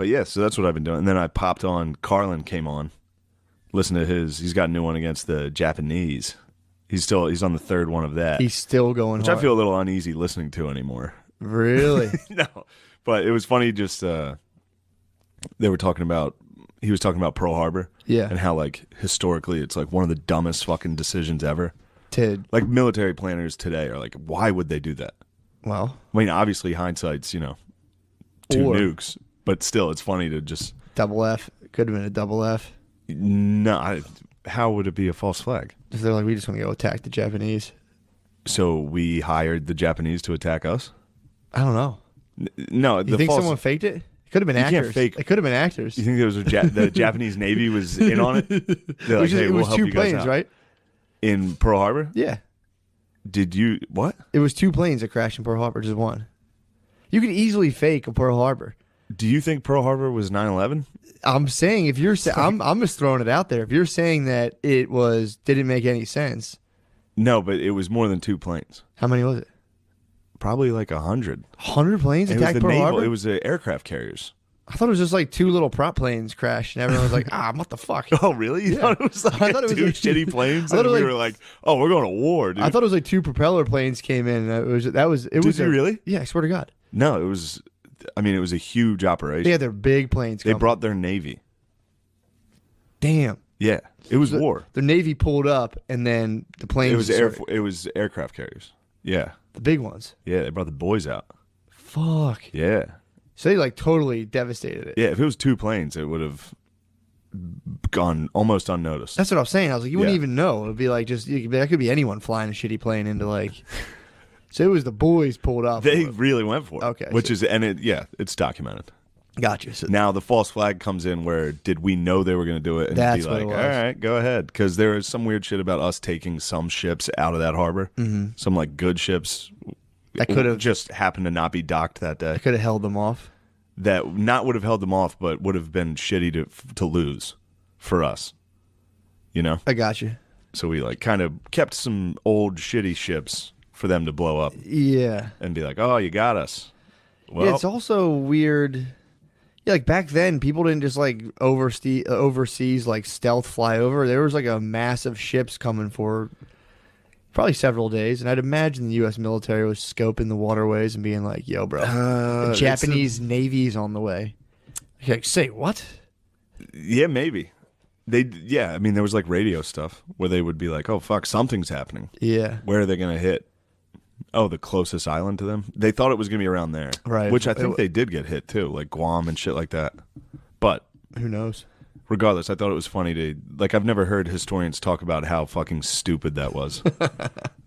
But yeah, so that's what I've been doing. And then I popped on, Carlin came on, listen to he's got a new one against the Japanese. He's on the third one of that. He's still going which hard. I feel a little uneasy listening to anymore. Really? No. But it was funny just, he was talking about Pearl Harbor. Yeah. And how, like, historically it's, like, one of the dumbest fucking decisions ever. Like, military planners today are like, why would they do that? Well. I mean, obviously hindsight's, 2 nukes. But still, it's funny to just... Double F. It could have been a double F. No, how would it be a false flag? If they're like, we just want to go attack the Japanese. So we hired the Japanese to attack us? I don't know. No, you think someone faked it? It could have been actors. Can't fake. It could have been actors. You think there was the Japanese Navy was in on it? They're like, hey, it was we'll 2 planes, right? In Pearl Harbor? Yeah. Did you what? It was 2 planes that crashed in Pearl Harbor, just 1. You could easily fake a Pearl Harbor. Do you think Pearl Harbor was 9/11? I'm saying if you're I'm just throwing it out there. If you're saying that it didn't make any sense. No, but it was more than 2 planes. How many was it? Probably like 100. 100 planes attacked Pearl Harbor? It was the aircraft carriers. I thought it was just like 2 little prop planes crashed, and everyone was like, what the fuck? Oh, really? You thought it was like I thought it was 2 like, shitty planes? And we were like, oh, we're going to war, dude. I thought it was like 2 propeller planes came in. And Did you really? Yeah, I swear to God. No, it was a huge operation. Yeah, they're big planes. They brought their Navy. Damn. Yeah, it was war. The Navy pulled up, and then the planes. It was aircraft carriers. Yeah. The big ones. Yeah, they brought the boys out. Fuck. Yeah. So they like totally devastated it. Yeah, if it was 2 planes, it would have gone almost unnoticed. That's what I was saying. I was like, you wouldn't even know. It would be like that could be anyone flying a shitty plane into like. So it was the boys pulled up. They really went for it. Okay. It's documented. Gotcha. So now the false flag comes in where did we know they were going to do it and that's be like, what it all was. right, go ahead. Because there is some weird shit about us taking some ships out of that harbor. Mm-hmm. Some like good ships that could have just happened to not be docked that day. I could have held them off. That not would have held them off, but would have been shitty to lose for us. I got you. So we like kind of kept some old shitty ships for them to blow up. Yeah. And be like, oh, you got us. Well, yeah, it's also weird. Yeah, like back then, people didn't just like overseas like stealth fly over. There was like a massive ships coming for probably several days, and I'd imagine the U.S. military was scoping the waterways and being like, "Yo, bro, the Japanese Navy's on the way." Like, say what? Yeah, maybe. I mean, there was like radio stuff where they would be like, "Oh fuck, something's happening." Yeah. Where are they going to hit? Oh, the closest island to them? They thought it was going to be around there. Right. Which I think they did get hit too, like Guam and shit like that. But who knows? Regardless, I thought it was funny to, like, I've never heard historians talk about how fucking stupid that was.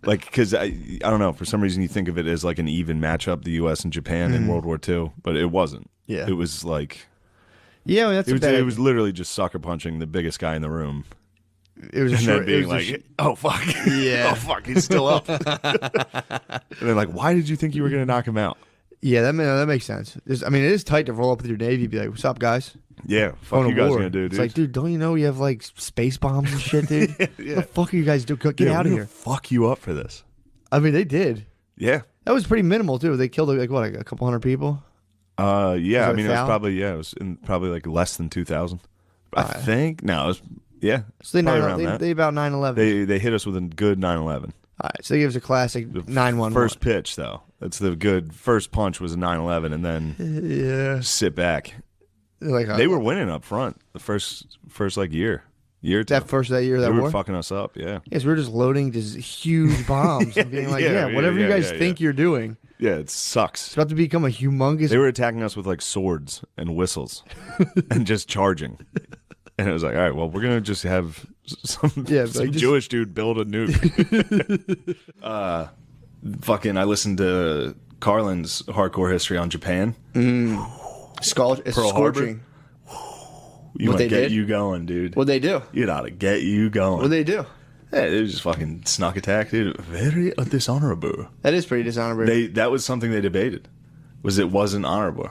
Like, because I don't know, for some reason you think of it as like an even matchup, the U.S. and Japan in World War II, but it wasn't. Yeah. It was like, yeah, well, it was literally just sucker punching the biggest guy in the room. It was and a then short, being like, oh fuck, yeah, oh fuck, he's still up. And they're like, why did you think you were gonna knock him out? Yeah, that makes sense. I mean, it is tight to roll up with your Navy and be like, what's up, guys? Yeah, fuck you guys gonna do, dude? It's like, dude, don't you know you have like space bombs and shit, dude? Yeah. What the fuck are you guys doing? Get out of here. Fuck you up for this. I mean, they did. Yeah. That was pretty minimal too. They killed like what, like a couple hundred people? Yeah, I mean, it was probably like less than 2,000. I think. No, it was, yeah. So they about 9/11. They hit us with a good 9/11. All right, so they give us a classic 9/11. First pitch, though. That's the good first punch was a 9/11, and then sit back. Like they were winning up front the first like year. Year that year they war? were fucking us up. Yeah. Yes, we were just loading these huge bombs and being like, whatever you guys think you're doing. Yeah, it sucks. It's about to become a humongous. They were attacking us with like swords and whistles, and just charging. And it was like, all right, well, we're gonna just have some Jewish dude build a nuke. I listened to Carlin's hardcore history on Japan. It's Pearl scorching. You might get you going, dude. What'd they do? It ought to get you going. What'd they do? Yeah, it was just fucking snuck attack, dude. Very dishonorable. That is pretty dishonorable. That was something they debated. It wasn't honorable.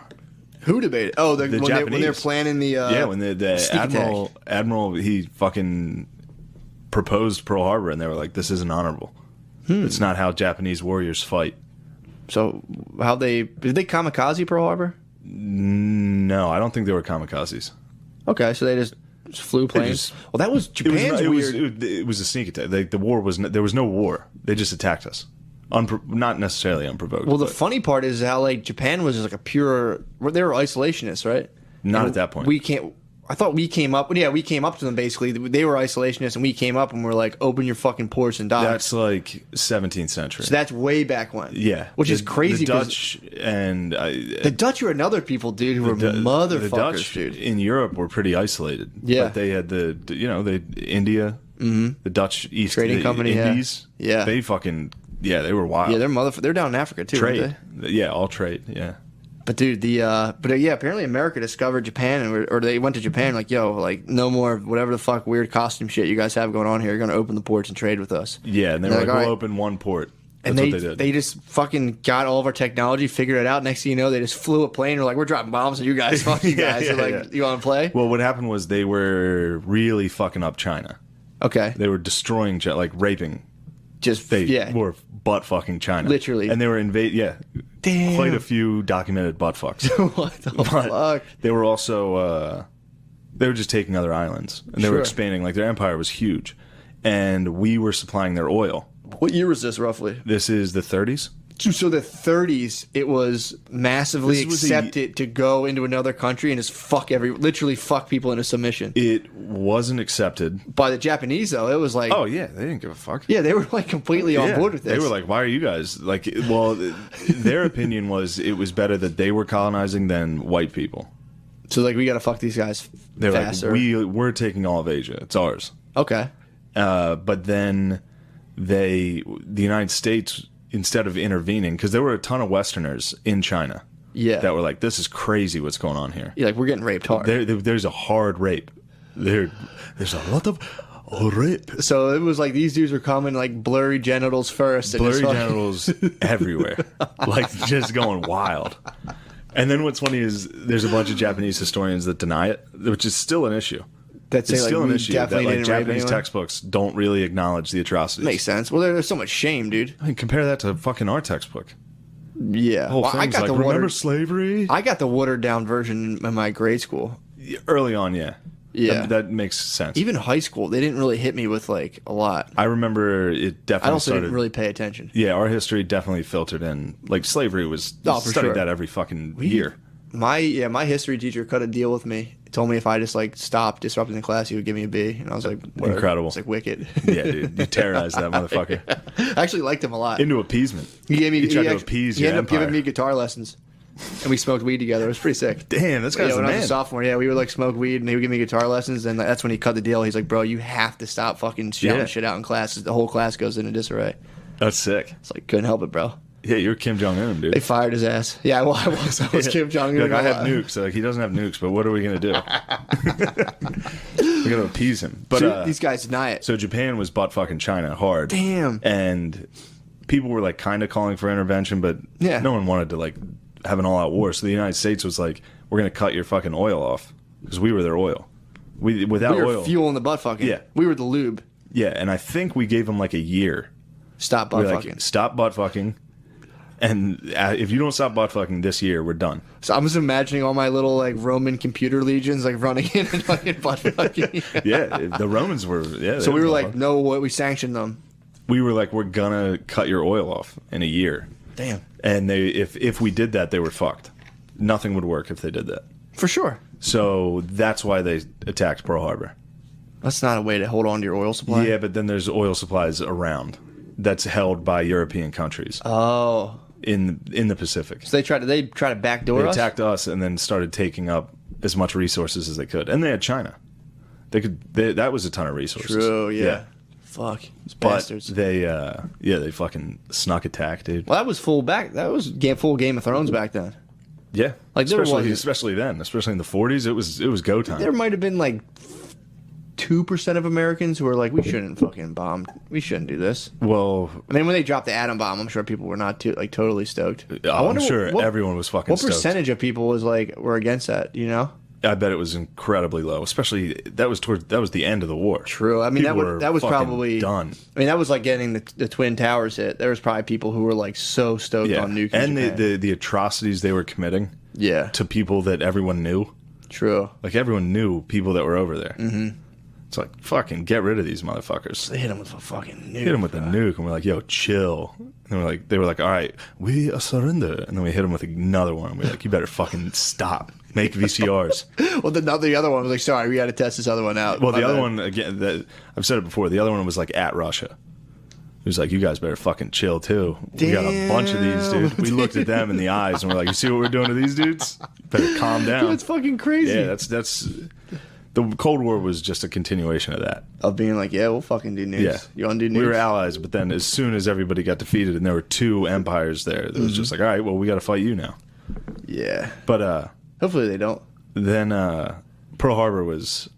Who debated? Oh, the Japanese. When they're planning the when the admiral he fucking proposed Pearl Harbor, and they were like, "This isn't honorable. It's not how Japanese warriors fight." So did they kamikaze Pearl Harbor? No, I don't think they were kamikazes. Okay, so they just flew planes. Well, that was Japan's weird. It was a sneak attack. The war was there was no war. They just attacked us, not necessarily unprovoked. Well, the funny part is how like Japan was just like a pure. They were isolationists, right? Not at that point. We can't. I thought we came up. Yeah, we came up to them basically. They were isolationists, and we came up and we're like, "Open your fucking ports and dock." That's like 17th century. So that's way back when. Yeah, which is crazy. The Dutch and the Dutch were another people, dude, who were motherfuckers, the Dutch dude. In Europe were pretty isolated. Yeah, but they had India, the Dutch East Trading Company, Indies. Yeah, they they were wild. Yeah, they're down in Africa too. Trade, weren't they? Yeah, all trade. Yeah. But dude, apparently America discovered Japan, or they went to Japan like, yo, like no more whatever the fuck weird costume shit you guys have going on here. You're gonna open the ports and trade with us. Yeah, and they were like, we'll open one port. That's and what they did. They just fucking got all of our technology, figured it out. Next thing you know, they just flew a plane. They're like, we're dropping bombs on you guys. Fuck you guys. You want to play? Well, what happened was they were really fucking up China. Okay. They were destroying, like raping. They were butt fucking China. Literally. And they were Damn. Quite a few documented butt fucks. What the fuck? They were also, they were just taking other islands. And they were expanding. Like, their empire was huge. And we were supplying their oil. What year was this, roughly? This is the 30s. So the 30s, it was massively accepted to go into another country and just literally fuck people into submission. It wasn't accepted. By the Japanese, though, it was like... Oh, yeah, they didn't give a fuck. Yeah, they were like completely on board with this. They were like, why are you guys... Like, well, their opinion was it was better that they were colonizing than white people. So, like, we got to fuck these guys They're faster. like, we're taking all of Asia. It's ours. Okay. But then the United States... Instead of intervening, because there were a ton of Westerners in China that were like, this is crazy what's going on here. Yeah, like, we're getting raped hard. There's a hard rape. There's a lot of rape. So it was like these dudes were coming like blurry genitals first. Blurry genitals everywhere. Like, just going wild. And then what's funny is there's a bunch of Japanese historians that deny it, which is still an issue. It's still an issue that like Japanese textbooks don't really acknowledge the atrocities. Makes sense. Well, there's so much shame, dude. I mean, compare that to fucking our textbook. Yeah. The whole thing's like, remember slavery? I got the watered down version in my grade school. Early on, yeah. Yeah. That makes sense. Even high school, they didn't really hit me with like a lot. I remember it definitely I also didn't really pay attention. Yeah, our history definitely filtered in. Like, slavery was... studied that every fucking year. My history teacher cut a deal with me. He told me if I just like stopped disrupting the class, he would give me a B, and I was like, whatever. Incredible. It's like wicked. Yeah, dude, you terrorized that motherfucker. I actually liked him a lot. Into appeasement. He gave me. He tried to appease your ended empire. up giving me guitar lessons, and we smoked weed together. It was pretty sick. Damn, this guy's the when man. I was a sophomore, we would like smoke weed, and he would give me guitar lessons, and that's when he cut the deal. He's like, bro, you have to stop fucking shouting shit out in class. The whole class goes into disarray. That's sick. It's like, couldn't help it, bro. Yeah, you're Kim Jong-un, dude. They fired his ass. Yeah, well, I was Kim Jong-un. Like, I have nukes. Like, he doesn't have nukes, but what are we going to do? We're going to appease him. But so these guys deny it. So Japan was butt fucking China hard. Damn. And people were like kind of calling for intervention, but no one wanted to like have an all-out war. So the United States was like, we're going to cut your fucking oil off because we were their oil. We were oil. Fueling the butt fucking. Yeah. We were the lube. Yeah, and I think we gave them like a year. Stop butt fucking. Like, stop butt fucking. And if you don't stop butt fucking this year, we're done. So I'm just imagining all my little like Roman computer legions like running in and fucking butt fucking. Yeah, the Romans were. Yeah. So we were like, no, we sanctioned them. We were like, we're gonna cut your oil off in a year. Damn. And if we did that, they were fucked. Nothing would work if they did that. For sure. So that's why they attacked Pearl Harbor. That's not a way to hold on to your oil supply. Yeah, but then there's oil supplies around that's held by European countries. Oh. In the Pacific. So they tried to backdoor us? They attacked us and then started taking up as much resources as they could. And they had China. That was a ton of resources. True, yeah. Fuck. These bastards. They fucking snuck attack, dude. Well, that was full full Game of Thrones back then. Yeah. Like especially then, especially in the 40s, it was go time. There might have been like 2% of Americans who were like, we shouldn't fucking bomb. We shouldn't do this. Well, I mean, when they dropped the atom bomb, I'm sure people were not totally stoked. I'm sure everyone was fucking stoked. What percentage of people were against that, you know? I bet it was incredibly low, especially that was the end of the war. True. I mean, that was probably done. I mean, that was like getting the Twin Towers hit. There was probably people who were like so stoked on nuking and Japan. the atrocities they were committing. Yeah. to people that everyone knew. True. Like, everyone knew people that were over there. Mm-hmm. It's like, fucking get rid of these motherfuckers. They hit him with a fucking nuke. Hit him with a nuke, and we're like, yo, chill. And they were like, all right, we surrender. And then we hit him with another one. We're like, you better fucking stop. Make VCRs. Well, the other one was like, sorry, we got to test this other one out. Well, the other one, again, I've said it before, the other one was like at Russia. He was like, you guys better fucking chill, too. We got a bunch of these, dude. We looked at them in the eyes, and we're like, you see what we're doing to these dudes? You better calm down. That's fucking crazy. Yeah, that's... The Cold War was just a continuation of that. Of being like, yeah, we'll fucking do nukes. Yeah. You want to do nukes? We were allies, but then as soon as everybody got defeated and there were two empires there, it was just like, all right, well, we got to fight you now. Yeah. But hopefully they don't. then Pearl Harbor was...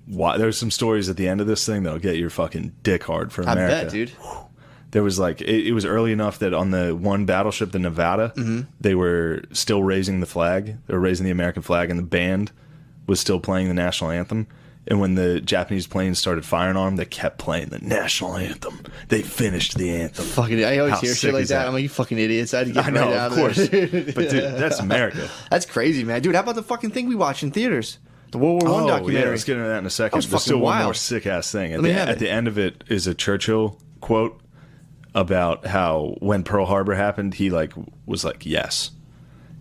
There's some stories at the end of this thing that'll get your fucking dick hard for America. I bet, dude. There was like... It was early enough that on the one battleship, the Nevada, they were still raising the flag. They were raising the American flag, and the band was still playing the national anthem. And when the Japanese planes started firing on them, they kept playing the national anthem. They finished the anthem. Fucking, I always How hear sick shit like is that. that? I'm like, you fucking idiots. I I know, of course. But dude, that's America. That's crazy, man. Dude, how about the fucking thing we watched in theaters? The World War One documentary. Yeah, let's get into that in a second. That was There's still fucking one more wild. sick ass thing. At me the, have at it. the end of it is a Churchill quote about how when Pearl Harbor happened, he was like, yes.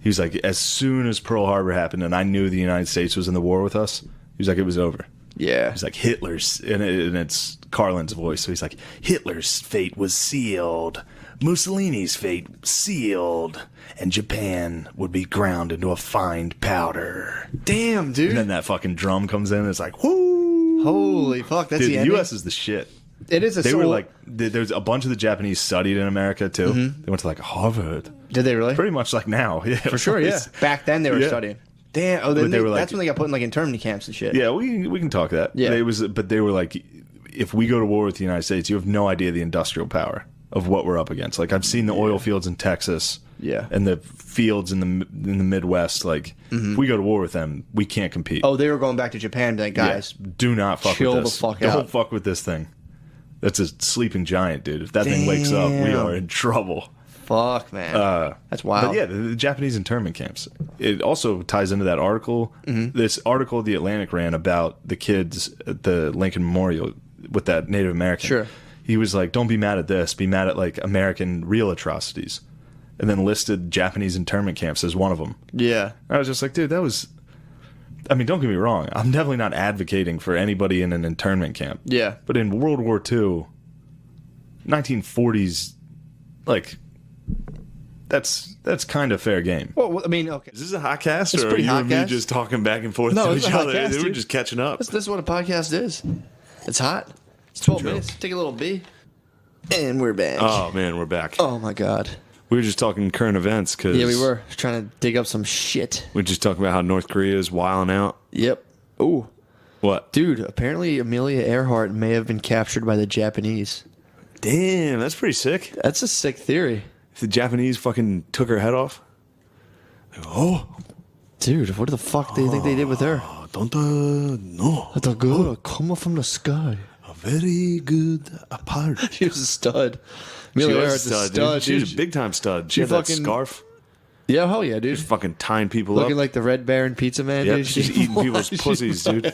He was like, as soon as Pearl Harbor happened and I knew the United States was in the war with us, he was like, it was over. Yeah. He's like, Hitler's, and it's Carlin's voice, so he's like, Hitler's fate was sealed, Mussolini's fate sealed, and Japan would be ground into a fine powder. Damn, dude. And then that fucking drum comes in, and it's like, whoo! Holy fuck, that's Dude, the the ending? U.S. is the shit. It is a They were like, there's a bunch of the Japanese studied in America, too. They went to like Harvard. Did they really? Pretty much like now. Yeah, For sure, yeah. Back then they were Yeah. studying. Damn. Oh, then But they were that's like- when they got put in like internment camps and shit. Yeah, we can talk that. Yeah. But they were like, if we go to war with the United States, you have no idea the industrial power of what we're up against. Like, I've seen the oil fields in Texas, Yeah. and the fields in the Midwest. Like, if we go to war with them, we can't compete. Oh, they were going back to Japan and be like, Yeah. guys, do not fuck chill with the this. fuck Don't out. fuck with this thing. That's a sleeping giant, dude. If that thing wakes up, we Damn. are in trouble. fuck, man. That's wild. But yeah, the Japanese internment camps. It also ties into that article. This article the Atlantic ran about the kids at the Lincoln Memorial with that Native American. Sure. He was like, don't be mad at this. Be mad at like American real atrocities. And then listed Japanese internment camps as one of them. Yeah. I was just like, dude, that was... I mean, don't get me wrong. I'm definitely not advocating for anybody in an internment camp. Yeah. But in World War II, 1940s, like... That's kind of fair game. Well, I mean, okay. Is this a hot cast, It's or are pretty you hot and me cast. just talking back and forth No, to it's each a hot other? cast, We're dude. just catching up. This is what a podcast is. It's hot. It's 12 True. minutes. Take a little B. And we're back. Oh man, we're back. Oh, my God. We were just talking current events because Yeah, we were trying to dig up some shit. We were just talking about how North Korea is wilding out. Yep. Ooh. What? Dude, apparently Amelia Earhart may have been captured by the Japanese. Damn, that's pretty sick. That's a sick theory. If the Japanese fucking took her head off. Oh, Dude, what the fuck do you think they did with her? don't no. The girl come from the sky. A very good apart. She was a stud. Amelia Earhart's a stud, dude. She was a dude. big time stud. She She had that fucking- scarf. Yeah, hell yeah, dude. Just fucking tying people Looking up. like the Red Baron Pizza Man, Yep, dude. she's eating people's pussies, dude.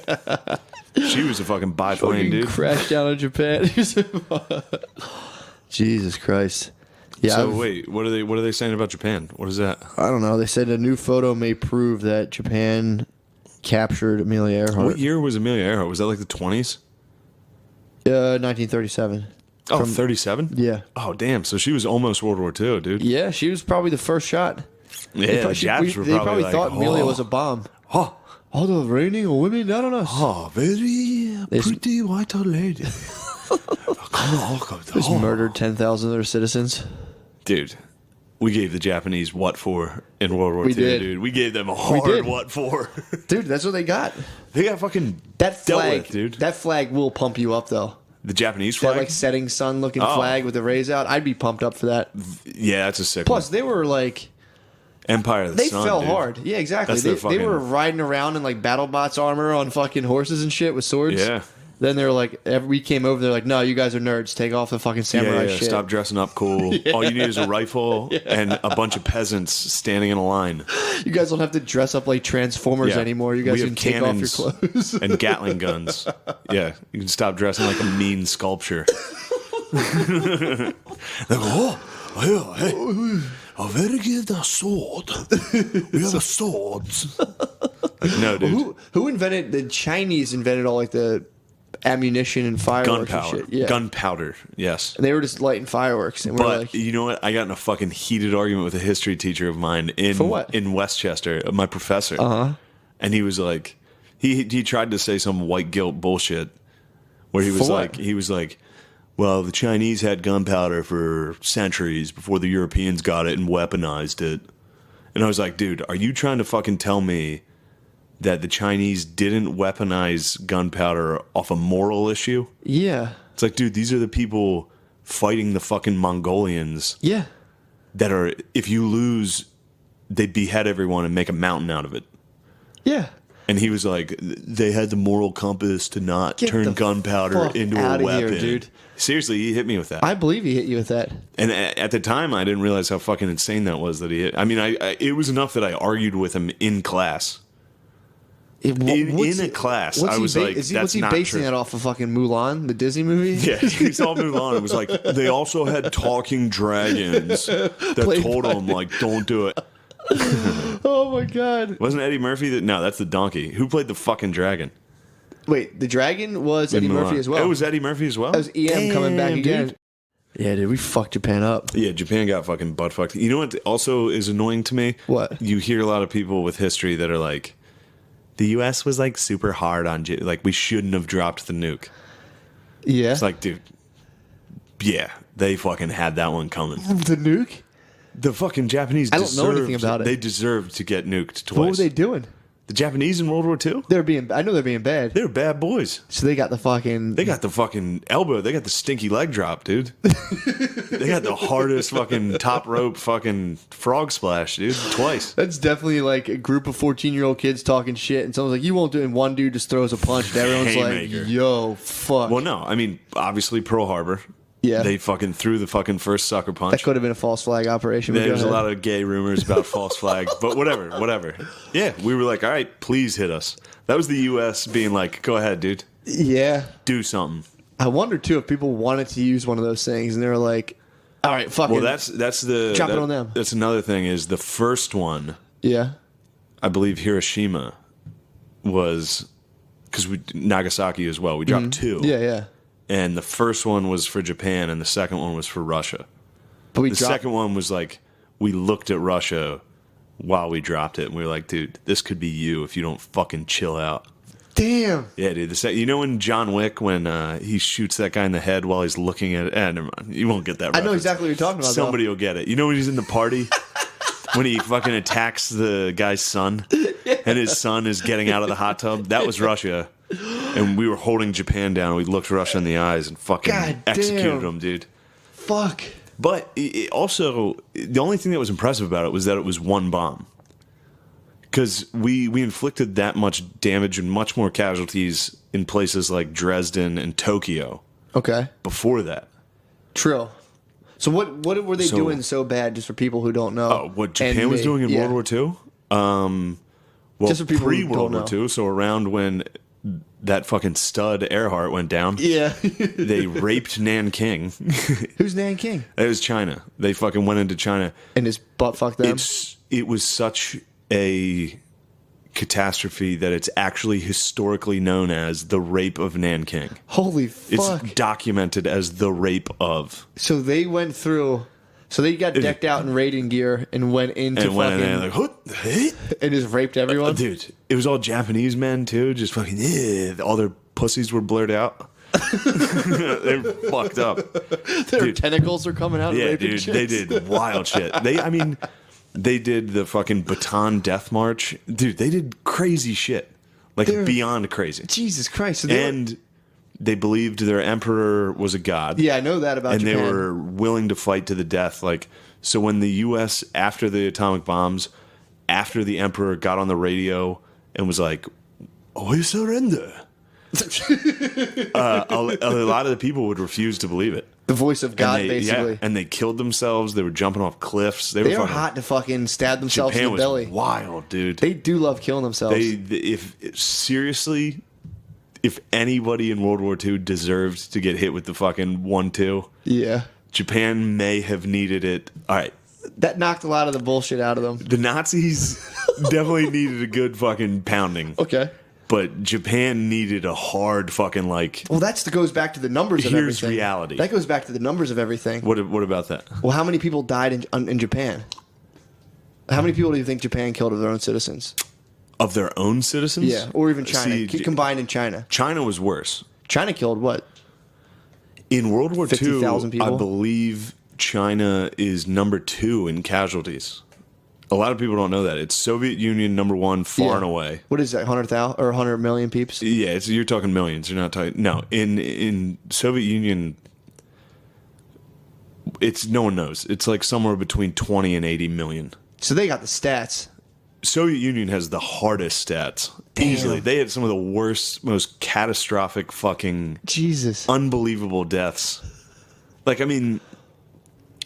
She was a fucking biplane, Fucking dude. crashed down in Japan. Jesus Christ. Yeah, So wait, what are they saying about Japan? What is that? I don't know. They said a new photo may prove that Japan captured Amelia Earhart. What year was Amelia Earhart? Was that like the 20s? 1937. Oh, 37? Yeah. Oh, damn. So she was almost World War II, dude. Yeah, she was probably the first shot. Yeah, the Japs were They probably like, thought Amelia oh, was a bomb. oh, All the raining of women down on us. oh, very pretty white lady. Just murdered 10,000 of their citizens. Dude, we gave the Japanese what for in World War We II, did. dude. We gave them a did. hard what for. Dude, that's what they got. They got fucking That dealt flag, with, dude. That flag will pump you up, though. The Japanese That flag? like setting sun looking Oh. flag with the rays out. I'd be pumped up for that. Yeah, that's a sick Plus, one. they were like Empire of the they Sun, fell dude. hard. Yeah, exactly. That's They their fucking- were riding around in like BattleBots armor on fucking horses and shit with swords. Yeah. Then they're like, we came over. They're like, no, you guys are nerds. Take off the fucking samurai shit. Stop dressing up cool. All you need is a rifle and a bunch of peasants standing in a line. You guys don't have to dress up like Transformers anymore. You guys We can have take off your cannons clothes. and Gatling guns. Yeah, you can stop dressing like a mean sculpture. They go, oh, hey, I better get the sword. We have swords. Like, no, dude. Who invented the Chinese? Invented all like the ammunition and fireworks Gunpowder. and shit. Yeah, Gunpowder, yes. and they were just lighting fireworks. And we're But like, you know what? I got in a fucking heated argument with a history teacher of mine For what? in Westchester, my professor. And he was like, he tried to say some white guilt bullshit where he was For like, what? well, the Chinese had gunpowder for centuries before the Europeans got it and weaponized it. And I was like, dude, are you trying to fucking tell me that the Chinese didn't weaponize gunpowder off a moral issue? yeah, It's like, dude, these are the people fighting the fucking Mongolians yeah, that are, if you lose, they behead everyone and make a mountain out of it. yeah. And he was like, they had the moral compass to not Get turn the gunpowder fuck into a outta weapon. here, dude. Seriously, he hit me with that. I believe he hit you with that. And at the time, I didn't realize how fucking insane that was that he hit. I mean, it was enough that I argued with him in class. In a class, I was like, what's that's he not basing true. that off of fucking Mulan, the Disney movie? Yeah, he saw Mulan and was like, they also had talking dragons that Played told by- him, like, don't do it. Oh my god. Wasn't Eddie Murphy that? No, that's the donkey. Who played the fucking dragon? Wait, the dragon was Eddie In Murphy Mulan? as well. It was Eddie Murphy as well? That was EM coming back Damn, again. dude. Yeah, dude, we fucked Japan up. Yeah, Japan got fucking butt fucked. You know what also is annoying to me? What? You hear a lot of people with history that are like, the U.S. was like super hard on, like we shouldn't have dropped the nuke. Yeah. It's like, dude, yeah, they fucking had that one coming. The nuke? The fucking Japanese I don't know anything about it. They deserved to get nuked twice. What were they doing? The Japanese in World War II? I know they're being bad. They were bad boys. So they got the fucking. They got the fucking elbow. They got the stinky leg drop, dude. They got the hardest fucking top rope fucking frog splash, dude. Twice. That's definitely like a group of 14-year-old kids talking shit, and someone's like, "You won't do it." And one dude just throws a punch, and everyone's Haymaker. like, "Yo, fuck." Well, no. I mean, obviously Pearl Harbor. Yeah. They fucking threw the fucking first sucker punch. That could have been a false flag operation. but go There's a ahead. lot of gay rumors about false flag, but whatever. Yeah, we were like, all right, please hit us. That was the U.S. being like, go ahead, dude, Yeah. do something. I wonder too if people wanted to use one of those things, and they were like, "All right, fuck Well, it." that's the Drop it on them. That's another thing is the first one. Yeah. I believe Hiroshima was because we Nagasaki as well. We dropped two. Yeah, yeah. And the first one was for Japan, and the second one was for Russia. But we The dropped. second one was like we looked at Russia while we dropped it, and we were like, dude, this could be you if you don't fucking chill out. Damn. Yeah, dude. You know in John Wick when he shoots that guy in the head while he's looking at it? Never mind. You won't get that I know reference. exactly what you're talking about. Somebody will get it. You know when he's in the party? When he fucking attacks the guy's son and his son is getting out of the hot tub? That was Russia. And we were holding Japan down. We looked Russia in the eyes and fucking God executed damn. them, dude. Fuck. But it also, the only thing that was impressive about it was that it was one bomb. Because we inflicted that much damage and much more casualties in places like Dresden and Tokyo Okay. before that. True. So what were they doing so bad? Just for people who don't know. Oh, what Japan was doing in World War II? Well, Just for people who pre-World don't War know. II, so around when that fucking stud Earhart went down, Yeah. they raped Nanking. Who's Nanking? It was China. They fucking went into China. And his butt fucked them. It was such a catastrophe that it's actually historically known as the rape of Nanking. Holy It's fuck. documented as the rape of. So they went through. So they got decked out in raiding gear and went into And went in fucking there like, "What? Hey?" and just raped everyone. Dude, it was all Japanese men too, just fucking, all their pussies were blurred out. They're fucked up. Their dude. tentacles are coming out. Yeah, and raping dude, chicks. they did wild shit. They did the fucking Bataan Death March. Dude, they did crazy shit. Like beyond crazy. Jesus Christ. So they were- And they believed their emperor was a god. yeah, I know that about And Japan. they were willing to fight to the death. Like, so when the U.S., after the atomic bombs, after the emperor got on the radio and was like, "We surrender," a lot of the people would refuse to believe it. The voice of God, And basically. and they killed themselves. They were jumping off cliffs. They They were are fucking, hot to fucking stab themselves Japan in the was belly. wild, dude. They do love killing themselves. If seriously, if anybody in World War II deserved to get hit with the fucking 1-2, yeah. Japan may have needed it. All right, That knocked a lot of the bullshit out of them. the Nazis definitely needed a good fucking pounding, Okay. but Japan needed a hard fucking like. Well, that goes back to the numbers of Here's everything. reality. That goes back to the numbers of everything. What about that? Well, how many people died in Japan? How many people do you think Japan killed of their own citizens? Of their own citizens? Yeah, or even China. See, Combined in China. China was worse. China killed what? In World War II, 50,000 people? I believe China is number 2 in casualties. A lot of people don't know that. It's Soviet Union number 1 far and away. What is that, 100,000 or 100 million peeps? Yeah, you're talking millions. You're not talking. No, in Soviet Union, it's no one knows. It's like somewhere between 20 and 80 million. So they got the stats. Soviet Union has the hardest stats. Easily. They had some of the worst, most catastrophic fucking Jesus. unbelievable deaths. Like, I mean,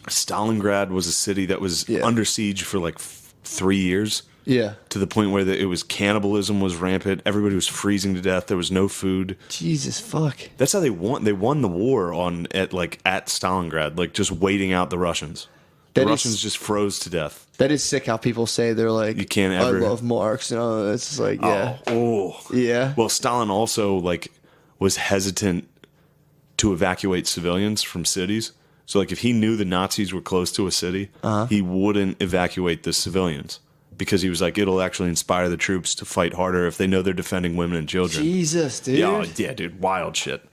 Stalingrad was a city that was under siege for like 3 years. Yeah. To the point where it was cannibalism was rampant. Everybody was freezing to death. There was no food. Jesus fuck. That's how they won. They won the war at Stalingrad, like just waiting out the Russians. The Russians just froze to death. That is sick how people say they're like, You can't ever. I love Marx. You know, it's just like, yeah. Oh. Yeah. Well, Stalin also was hesitant to evacuate civilians from cities. So if he knew the Nazis were close to a city, he wouldn't evacuate the civilians because he was like, it'll actually inspire the troops to fight harder if they know they're defending women and children. Jesus, dude. Yeah, dude, wild shit.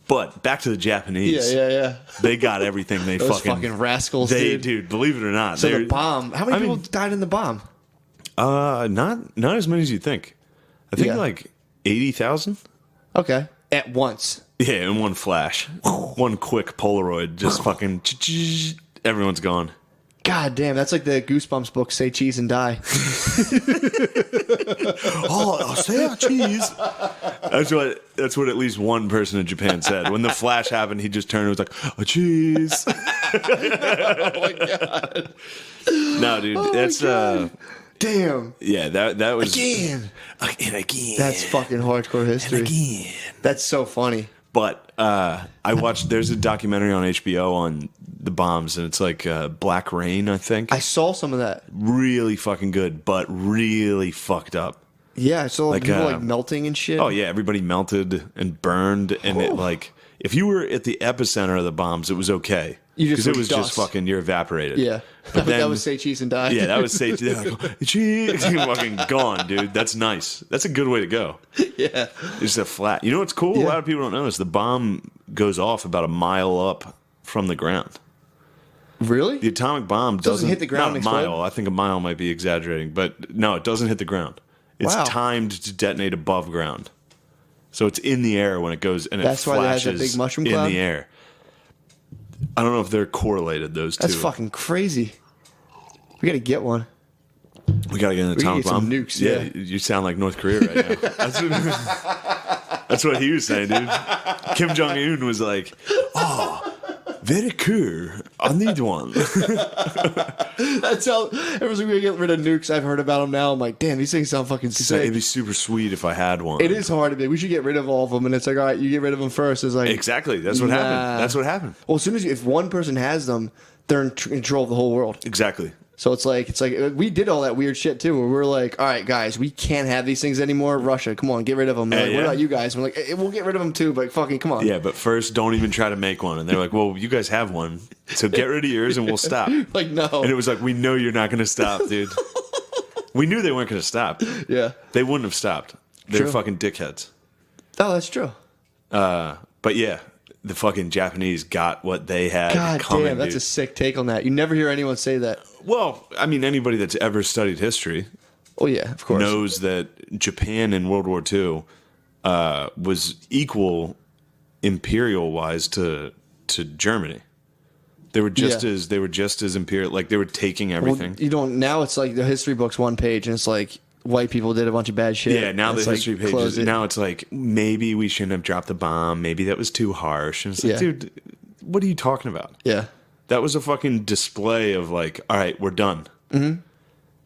But back to the Japanese. Yeah. They got everything they Those fucking rascals, dude. Believe it or not. So the bomb. How many people died in the bomb? Not as many as you think. I think like 80,000. Okay. At once. Yeah, in one flash. One quick Polaroid, just fucking everyone's gone. God damn, that's like the Goosebumps book, Say Cheese and Die. I'll say cheese. That's what at least one person in Japan said. When the flash happened, he just turned and was like, cheese. Oh my god. No, dude, that's damn. yeah, that was Again. And again. That's fucking hardcore history. And again. That's so funny. But I watched. There's a documentary on HBO on the bombs, and it's like Black Rain, I think. I saw some of that. Really fucking good, but really fucked up. Yeah, I saw people melting and shit. Oh yeah, everybody melted and burned, and it if you were at the epicenter of the bombs, it was okay. Because it was just fucking, you're evaporated. Yeah. But then, that was Say Cheese and Die. Yeah, that was Say Cheese. Fucking gone, dude. That's nice. That's a good way to go. Yeah. It's a flat. You know what's cool? Yeah. A lot of people don't know this. The bomb goes off about a mile up from the ground. Really? The atomic bomb doesn't hit the ground Not and a explode? mile. I think a mile might be exaggerating, but no, it doesn't hit the ground. It's Wow. timed to detonate above ground, so it's in the air when it goes, and That's it why it has flashes that big mushroom in cloud? the air. I don't know if they're correlated. Those two. That's fucking crazy. We gotta get one. We gotta get an We gotta atomic get some bomb. nukes, yeah. You sound like North Korea right now. That's what he was saying, dude. Kim Jong Un was like, "Oh, very cool. I need one." That's how everyone's gonna get rid of nukes. I've heard about them now. I'm like, damn, these things sound fucking He's like, sick. it'd be super sweet if I had one. It is hard to be. We should get rid of all of them, and it's like, all right, you get rid of them first. It's like Exactly. That's what Nah. happened. That's what happened. Well, as soon as if one person has them, they're in control of the whole world. Exactly. So it's like we did all that weird shit too, where we're like, all right, guys, we can't have these things anymore. Russia, come on, get rid of them. They're like, Yeah. what about you guys? We're like, we'll get rid of them too, but fucking come on. Yeah, but first, don't even try to make one. And they're like, well, you guys have one, so get rid of yours and we'll stop. Like, no. And it was like, we know you're not going to stop, dude. We knew they weren't going to stop. Yeah. They wouldn't have stopped. They're True. fucking dickheads. Oh, that's true. But yeah, the fucking Japanese got what they had God coming, damn, that's dude. a sick take on that. You never hear anyone say that. Well, I mean, anybody that's ever studied history Oh yeah, of course. knows that Japan in World War II was equal imperial-wise to Germany. They were just Yeah. as imperial. Like they were taking Well, everything. you don't. Now it's like the history book's one page, and it's like white people did a bunch of bad shit. Yeah, now the It's history like, close pages. it. Now it's like, maybe we shouldn't have dropped the bomb. Maybe that was too harsh. And it's like, Yeah. dude, what are you talking about? Yeah. That was a fucking display of like, all right, we're done. Mm-hmm.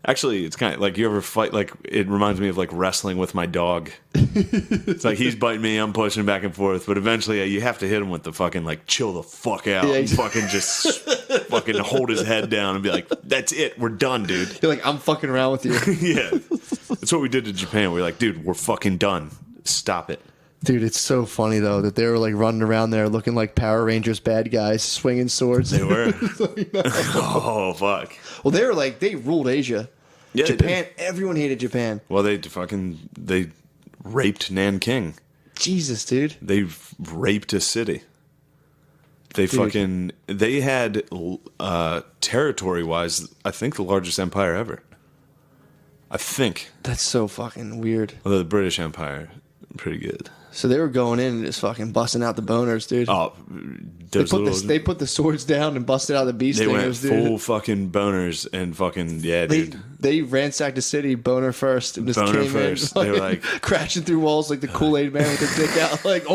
Actually, it's kind of like, you ever fight, like, it reminds me of like wrestling with my dog. It's like he's biting me, I'm pushing back and forth, but eventually you have to hit him with the fucking like, chill the fuck out, Yeah, and fucking just fucking hold his head down and be like, that's it, we're done, dude. You're like, I'm fucking around with you. Yeah, that's what we did to Japan. We were like, dude, we're fucking done. Stop it. Dude, it's so funny though that they were like running around there looking like Power Rangers bad guys, swinging swords. They were. Oh fuck. Well, they were like they ruled Asia. Yeah, they Japan. Everyone hated Japan. Well, they raped Nanking. Jesus, dude. They raped a city. They they had territory wise, I think the largest empire ever. I think. That's so fucking weird. Although the British Empire, pretty good. So they were going in and just fucking busting out the boners, dude. Oh, They put the swords down and busted out the bee they went stingers, dude. full fucking boners and fucking dude. They ransacked the city boner first and just Boner came first. in They were fucking like- crashing through walls like the Kool-Aid man with the dick out like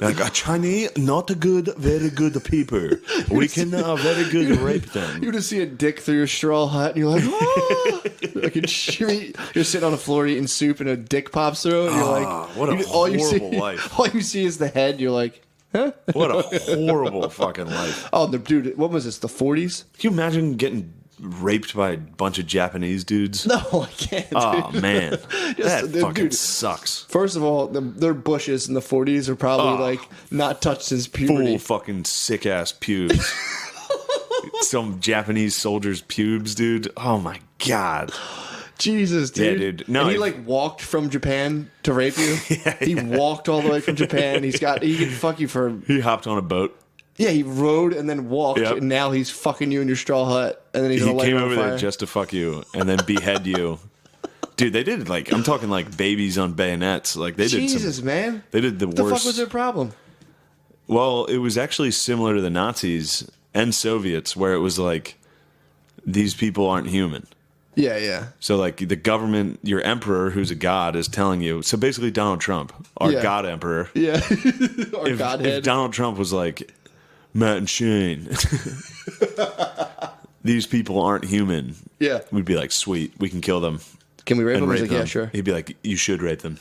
Like a Chinese, not a good, very good people. We can very good rape them. You just see a dick through your straw hut and you're like, oh! Like you're sitting on the floor eating soup and a dick pops through and you're like, what a all you see, horrible life. All you see is the head. You're like, huh? What a horrible fucking life. Oh, dude, what was this? The 40s? Can you imagine getting raped by a bunch of Japanese dudes? No, I can't. Oh dude. man, that dude, fucking sucks. First of all, their bushes in the 40s are probably like not touched since puberty. Full fucking sick ass pubes. Some Japanese soldiers' pubes, dude. Oh my god. Jesus, dude. Yeah, dude. No, and he if- like walked from Japan to rape you. He walked all the way from Japan. He can fuck you for. He hopped on a boat. Yeah, he rode and then walked, Yep. and now he's fucking you in your straw hut, and then he's He gonna light came you on over fire. there just to fuck you and then behead you. Dude, they did like, I'm talking like babies on bayonets. Like they did Jesus, some. man. They did the What the worst. fuck was their problem? Well, it was actually similar to the Nazis and Soviets, where it was like, these people aren't human. Yeah, yeah. So, like, the government, your emperor, who's a god, is telling you. So, basically, Donald Trump, our Yeah. god emperor. Yeah. Or If Godhead. Donald Trump was like, Matt and Shane, these people aren't human, Yeah. we'd be like, sweet, we can kill them Can we rape and him? He's rape like, them. yeah, sure. He'd be like, you should rape them.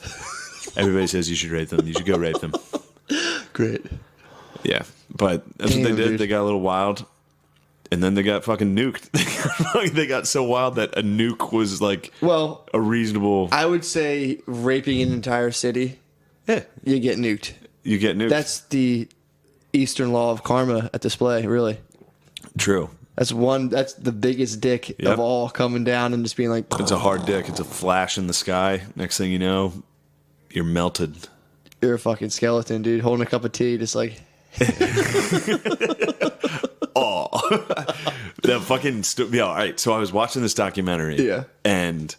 Everybody says you should rape them. You should go rape them. Great. Yeah. But that's what they Damn, did. dude. They got a little wild. And then they got fucking nuked. They got so wild that a nuke was like Well, a reasonable. I would say raping an entire city, Yeah. you get nuked. You get nuked. That's the Eastern law of karma at display, really. True. That's the biggest dick Yep. of all coming down and just being like, It's a hard dick. It's a flash in the sky. Next thing you know, you're melted. you're a fucking skeleton, dude, holding a cup of tea, just like, That fucking yeah. All right. So I was watching this documentary. Yeah. And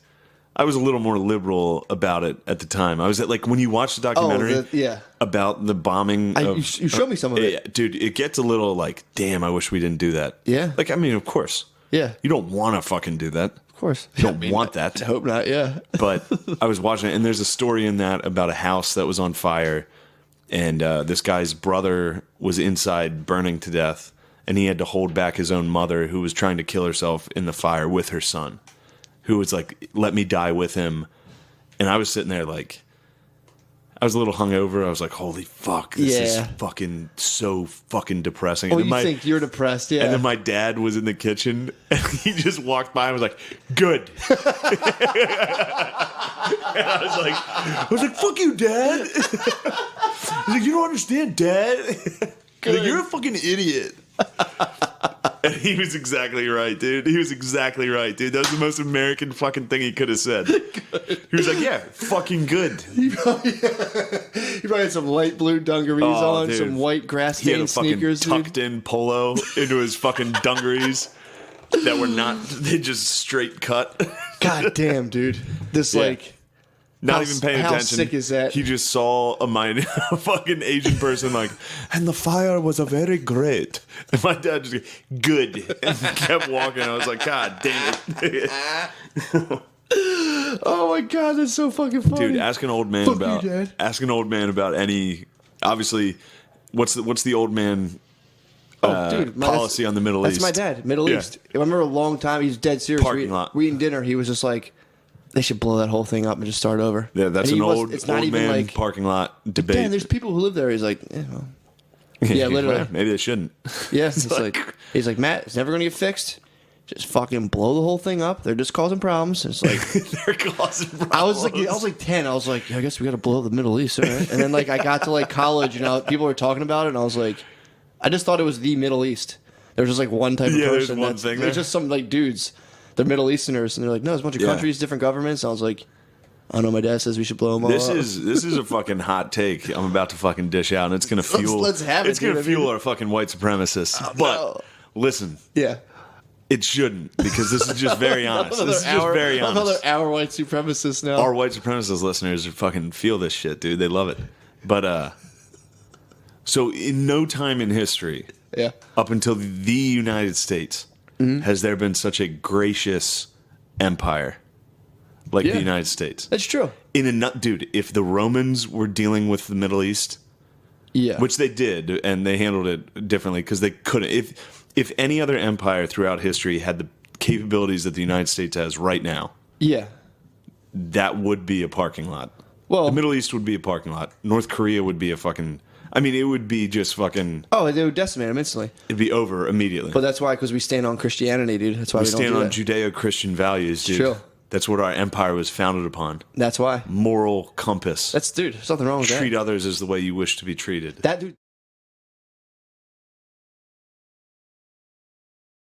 I was a little more liberal about it at the time. I was at like when you watch the documentary. yeah. About the bombing. You showed me some of it. Yeah, dude, it gets a little like, damn, I wish we didn't do that. Yeah. Like, I mean, of course. Yeah, You don't want to fucking do that. of course. You don't want that. I hope not, yeah. But I was watching it, and there's a story in that about a house that was on fire, and this guy's brother was inside burning to death, and he had to hold back his own mother, who was trying to kill herself in the fire with her son, who was like, let me die with him. And I was sitting there like, I was a little hungover. I was like, holy fuck, this is Yeah. fucking so fucking depressing. Oh, And you then think you're depressed, yeah. and then my dad was in the kitchen, and he just walked by and was like, "Good." And I was like, "Fuck you, Dad." He's like, "You don't understand, Dad." He's like, "You're a fucking idiot." And he was exactly right, dude. He was exactly right, dude. That was the most American fucking thing he could have said. He was like, "Yeah, fucking good." He probably had some light blue dungarees Oh, on, dude. some white grass He had a stained fucking sneakers, dude. tucked in polo into his fucking dungarees that were not, they just straight cut. God damn, dude. This Yeah. like Not How- even paying how attention. sick is that? He just saw a fucking Asian person like, and the fire was a very great. And my dad just good and kept walking. I was like, God damn it. Oh my god, that's so fucking funny. Dude, ask an old man Fuck you, about Dad. any. Obviously, what's the old man Dude, policy on the Middle that's East? my dad, Middle Yeah. East. I remember a long time. He's dead serious. Parking lot. We eating dinner. He was just like, they should blow that whole thing up and just start over. Yeah, that's And an he was- old It's not old even man like, parking lot debate. damn, there's people who live there. He's like, well. Yeah, literally. Maybe they shouldn't. Yeah, he's like, Matt, it's never gonna get fixed. Just fucking blow the whole thing up. They're just causing problems. It's like They're causing problems. I was like 10. I was like, yeah, I guess we got to blow the Middle East, all right? And then like I got to like college, and people were talking about it, and I was like, I just thought it was the Middle East. There was just like one type of Yeah, there's person. one thing there. There's just some like dudes. They're Middle Easterners, and they're like, no, there's a bunch of Yeah. countries, different governments. And I was like, I don't know. My dad says we should blow them all This up. is a fucking hot take I'm about to fucking dish out, and it's gonna fuel. let's have it, It's gonna dude. I fuel mean- our fucking white supremacists. But no. listen, Yeah. it shouldn't, because this is just very honest. This is just hour, very another honest. hour white supremacists now. Our white supremacist listeners are fucking feel this shit, dude. They love it. But so in no time in history, Yeah. up until the United States, has there been such a gracious empire like Yeah. the United States? That's true. Dude, if the Romans were dealing with the Middle East, Yeah. which they did, and they handled it differently because they couldn't. If any other empire throughout history had the capabilities that the United States has right now, Yeah. that would be a parking lot. Well- the Middle East would be a parking lot. North Korea would be a fucking. I mean, it would be just fucking. Oh, they would decimate them instantly. It'd be over immediately. But that's why, because we stand on Christianity, dude. That's why we we, stand don't on do that. Judeo-Christian values, dude. True. That's what our empire was founded upon. That's why. Moral compass. That's, dude, there's nothing wrong with Treat that. others as the way you wish to be treated. That dude.